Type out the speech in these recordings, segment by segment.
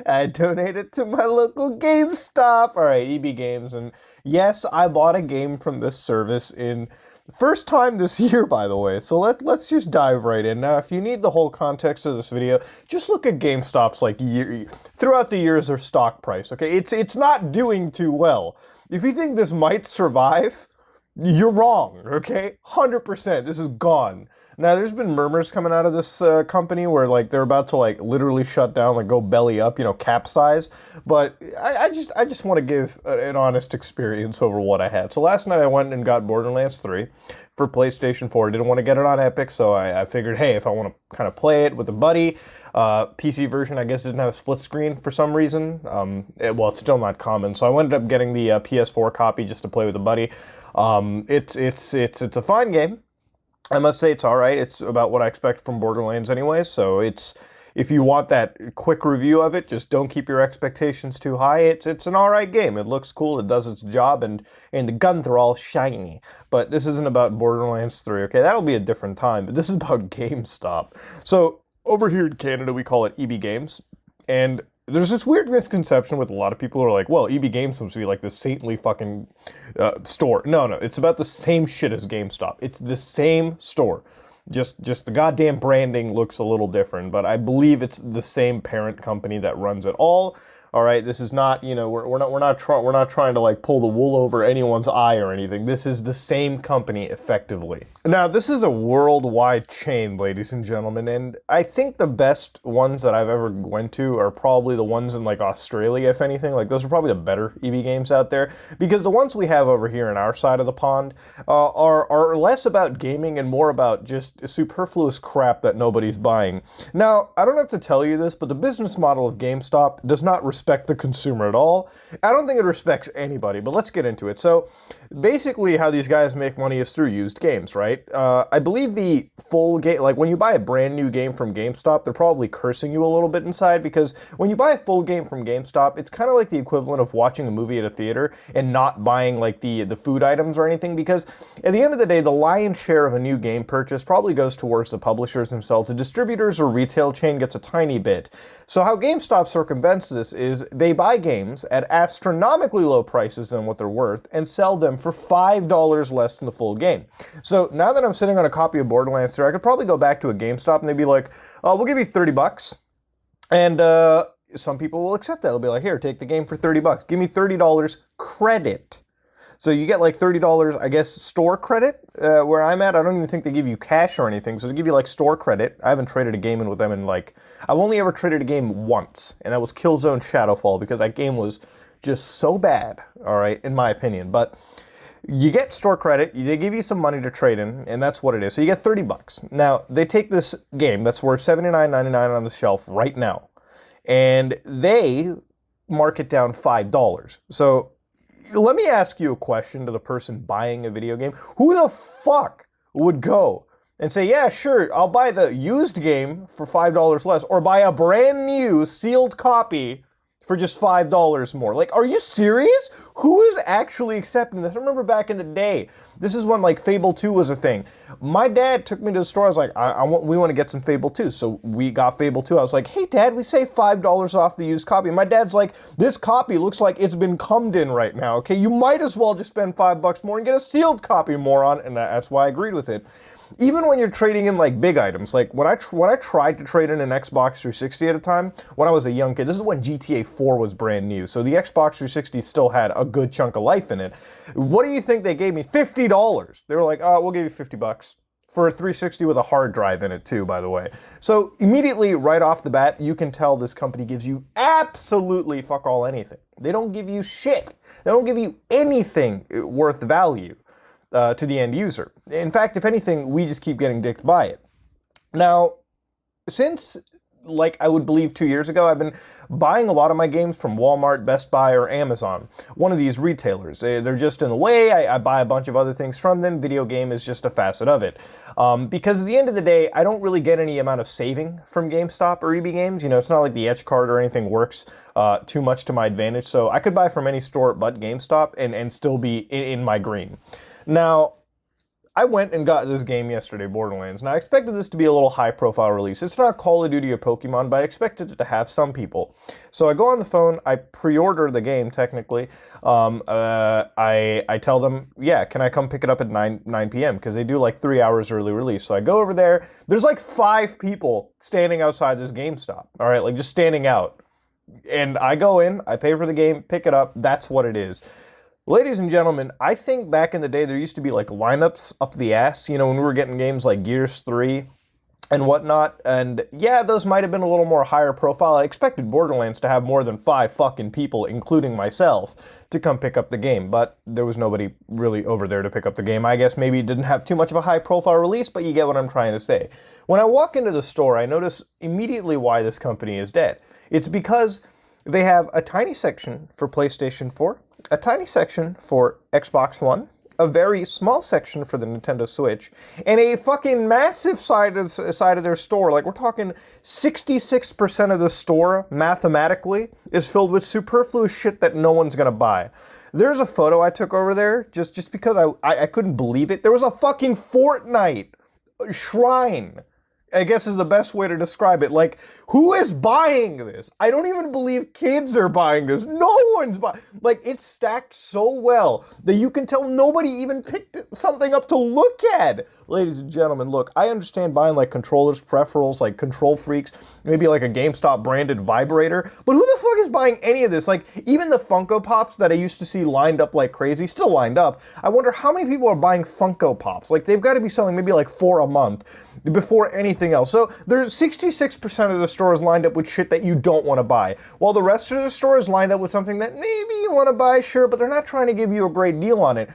I donated to my local GameStop. All right, EB Games. And yes, I bought a game from this service in first time this year, by the way. So let's just dive right in. Now, if you need the whole context of this video, just look at GameStop's like throughout the years of stock price. Okay, it's not doing too well. If you think this might survive, you're wrong, okay? 100%. This is gone. Now, there's been murmurs coming out of this company where, like, they're about to, like, literally shut down, like, go belly up, capsize. But I just want to give an honest experience over what I had. So last night I went and got Borderlands 3 for PlayStation 4. I didn't want to get it on Epic, so I figured, hey, if I want to kind of play it with a buddy, PC version, I guess, didn't have a split screen for some reason. Well, it's still not common, so I ended up getting the PS4 copy just to play with a buddy. It's a fine game. I must say it's all right. It's about what I expect from Borderlands anyway, so if you want that quick review of it, just don't keep your expectations too high. It's an all right game. It looks cool. It does its job, and the guns are all shiny. But this isn't about Borderlands 3, okay? That'll be a different time. But this is about GameStop. So over here in Canada, we call it EB Games, and there's this weird misconception with a lot of people who are like, well, EB Games must be like this saintly fucking store. No, it's about the same shit as GameStop. It's the same store. Just the goddamn branding looks a little different, but I believe it's the same parent company that runs it all. All right, this is not, we're not trying to like pull the wool over anyone's eye or anything. This is the same company effectively. Now, this is a worldwide chain, ladies and gentlemen, and I think the best ones that I've ever went to are probably the ones in like Australia, if anything. Like those are probably the better EB Games out there, because the ones we have over here in our side of the pond are less about gaming and more about just superfluous crap that nobody's buying. Now, I don't have to tell you this, but the business model of GameStop does not respect the consumer at all. I don't think it respects anybody, but let's get into it. So basically how these guys make money is through used games, right? I believe the full game, like when you buy a brand new game from GameStop, they're probably cursing you a little bit inside, because when you buy a full game from GameStop, it's kind of like the equivalent of watching a movie at a theater and not buying like the food items or anything, because at the end of the day, the lion's share of a new game purchase probably goes towards the publishers themselves. The distributors or retail chain gets a tiny bit. So how GameStop circumvents this is they buy games at astronomically low prices than what they're worth and sell them for $5 less than the full game. So now that I'm sitting on a copy of Borderlands 3, I could probably go back to a GameStop and they'd be like, oh, we'll give you 30 bucks. And some people will accept that. They'll be like, here, take the game for 30 bucks. Give me $30 credit. So you get like $30, I guess, store credit where I'm at. I don't even think they give you cash or anything. So they give you like store credit. I haven't traded a game in with them in like, I've only ever traded a game once, and that was Killzone Shadowfall, because that game was just so bad, all right, in my opinion. But you get store credit, they give you some money to trade in, and that's what it is. So you get 30 bucks. Now, they take this game that's worth $79.99 on the shelf right now, and they mark it down $5. So let me ask you a question to the person buying a video game. Who the fuck would go and say, yeah, sure, I'll buy the used game for $5 less, or buy a brand new sealed copy for just $5 more? Like, are you serious? Who is actually accepting this? I remember back in the day, this is when like Fable 2 was a thing. My dad took me to the store. I was like, we want to get some Fable 2. So we got Fable 2. I was like, hey Dad, we saved $5 off the used copy. And my dad's like, this copy looks like it's been cummed in right now. Okay, you might as well just spend $5 more and get a sealed copy, moron. And that's why I agreed with it. Even when you're trading in like big items, like when I tried to trade in an Xbox 360 at a time, when I was a young kid, this is when GTA 4 was brand new, so the Xbox 360 still had a good chunk of life in it. What do you think they gave me? $50. They were like, oh, we'll give you 50 bucks. For a 360 with a hard drive in it too, by the way. So immediately, right off the bat, you can tell this company gives you absolutely fuck all anything. They don't give you shit. They don't give you anything worth value to the end user. In fact, if anything, we just keep getting dicked by it. Now, since, like I would believe 2 years ago, I've been buying a lot of my games from Walmart, Best Buy, or Amazon. One of these retailers. They're just in the way. I buy a bunch of other things from them. Video game is just a facet of it. Because at the end of the day, I don't really get any amount of saving from GameStop or EB Games. You know, it's not like the Edge card or anything works too much to my advantage. So I could buy from any store but GameStop and still be in my green. Now, I went and got this game yesterday, Borderlands, and I expected this to be a little high-profile release. It's not Call of Duty or Pokemon, but I expected it to have some people. So I go on the phone, I pre-order the game, technically. I tell them, yeah, can I come pick it up at 9 p.m.? Because they do like 3 hours early release. So I go over there. There's like 5 people standing outside this GameStop, all right, like just standing out. And I go in, I pay for the game, pick it up. That's what it is. Ladies and gentlemen, I think back in the day there used to be like lineups up the ass, you know, when we were getting games like Gears 3 and whatnot, and yeah, those might have been a little more higher profile. I expected Borderlands to have more than 5 fucking people, including myself, to come pick up the game, but there was nobody really over there to pick up the game. I guess maybe it didn't have too much of a high profile release, but you get what I'm trying to say. When I walk into the store, I notice immediately why this company is dead. It's because they have a tiny section for PlayStation 4, a tiny section for Xbox One, a very small section for the Nintendo Switch, and a fucking massive side of their store. Like, we're talking 66% of the store, mathematically, is filled with superfluous shit that no one's gonna buy. There's a photo I took over there, just because I couldn't believe it. There was a fucking Fortnite shrine, I guess is the best way to describe it. Like, who is buying this? I don't even believe kids are buying this. No one's buying. Like, it's stacked so well that you can tell nobody even picked something up to look at. Ladies and gentlemen, look, I understand buying like controllers, peripherals, like control freaks, maybe like a GameStop branded vibrator, but who the fuck is buying any of this? Like, even the Funko Pops that I used to see lined up like crazy, still lined up. I wonder how many people are buying Funko Pops. Like, they've got to be selling maybe like 4 a month before anything else. So there's 66% of the store is lined up with shit that you don't want to buy, while the rest of the store is lined up with something that maybe you want to buy, sure, but they're not trying to give you a great deal on it.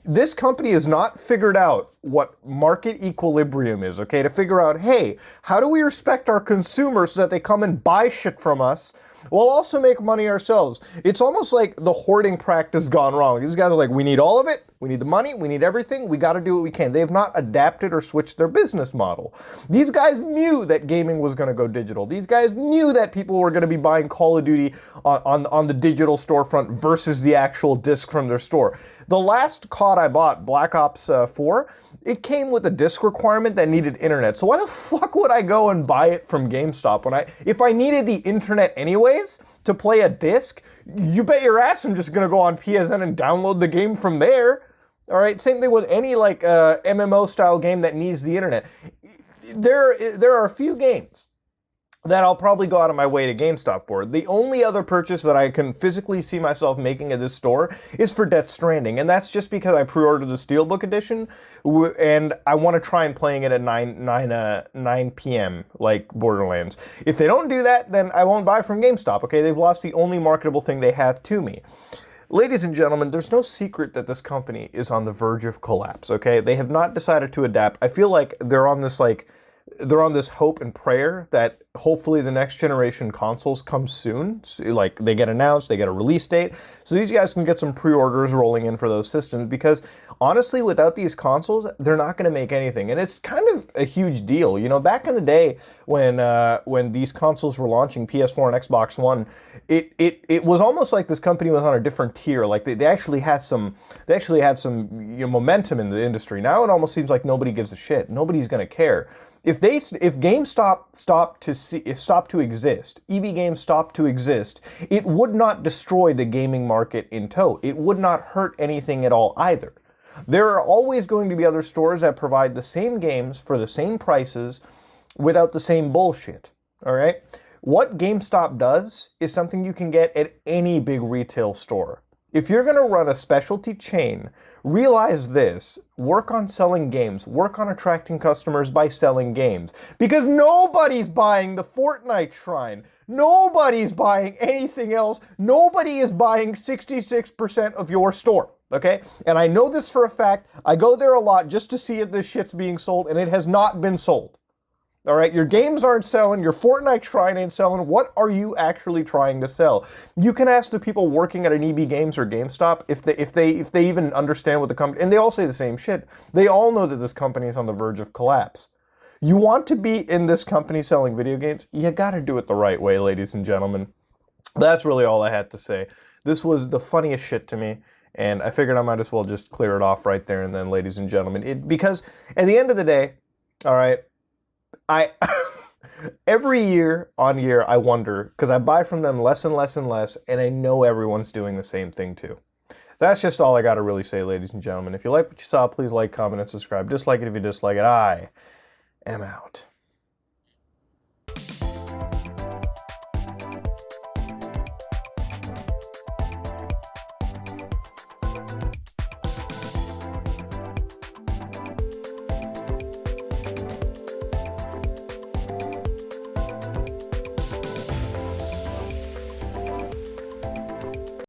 This company has not figured out what market equilibrium is, okay? To figure out, hey, how do we respect our consumers so that they come and buy shit from us while also make money ourselves? It's almost like the hoarding practice gone wrong. These guys are like, we need all of it, we need the money, we need everything, we gotta do what we can. They have not adapted or switched their business model. These guys knew that gaming was gonna go digital. These guys knew that people were gonna be buying Call of Duty on the digital storefront versus the actual disc from their store. The last COD I bought, Black Ops 4, it came with a disc requirement that needed internet. So why the fuck would I go and buy it from GameStop if I needed the internet anyways to play a disc? You bet your ass I'm just gonna go on PSN and download the game from there. All right, same thing with any like MMO style game that needs the internet. There are a few games that I'll probably go out of my way to GameStop for. The only other purchase that I can physically see myself making at this store is for Death Stranding, and that's just because I pre-ordered the Steelbook edition, and I want to try and playing it at 9 p.m. like Borderlands. If they don't do that, then I won't buy from GameStop, okay? They've lost the only marketable thing they have to me. Ladies and gentlemen, there's no secret that this company is on the verge of collapse, okay? They have not decided to adapt. I feel like they're on this hope and prayer that hopefully the next generation consoles come soon. Like, they get announced, they get a release date, so these guys can get some pre-orders rolling in for those systems, because honestly, without these consoles, they're not going to make anything. And it's kind of a huge deal. You know, back in the day when these consoles were launching, PS4 and Xbox One, it was almost like this company was on a different tier. Like, they actually had some momentum in the industry. Now it almost seems like nobody gives a shit. Nobody's going to care. If GameStop stopped to exist, EB Games stopped to exist, it would not destroy the gaming market in tow. It would not hurt anything at all either. There are always going to be other stores that provide the same games for the same prices without the same bullshit, all right? What GameStop does is something you can get at any big retail store. If you're going to run a specialty chain, realize this: work on selling games, work on attracting customers by selling games. Because nobody's buying the Fortnite shrine. Nobody's buying anything else. Nobody is buying 66% of your store, okay? And I know this for a fact. I go there a lot just to see if this shit's being sold, and it has not been sold. All right, your games aren't selling, your Fortnite shrine ain't selling. What are you actually trying to sell? You can ask the people working at an EB Games or GameStop if they even understand what the company, and they all say the same shit. They all know that this company is on the verge of collapse. You want to be in this company selling video games, you gotta do it the right way, ladies and gentlemen. That's really all I had to say. This was the funniest shit to me, And I figured I might as well just clear it off right there and then, ladies and gentlemen. Because at the end of the day, all right, I every year on year I wonder, because I buy from them less and less and less, and I know everyone's doing the same thing too. That's just all I got to really say, ladies and gentlemen. If you like what you saw, please like, comment, and subscribe. Dislike it if you dislike it. I am out.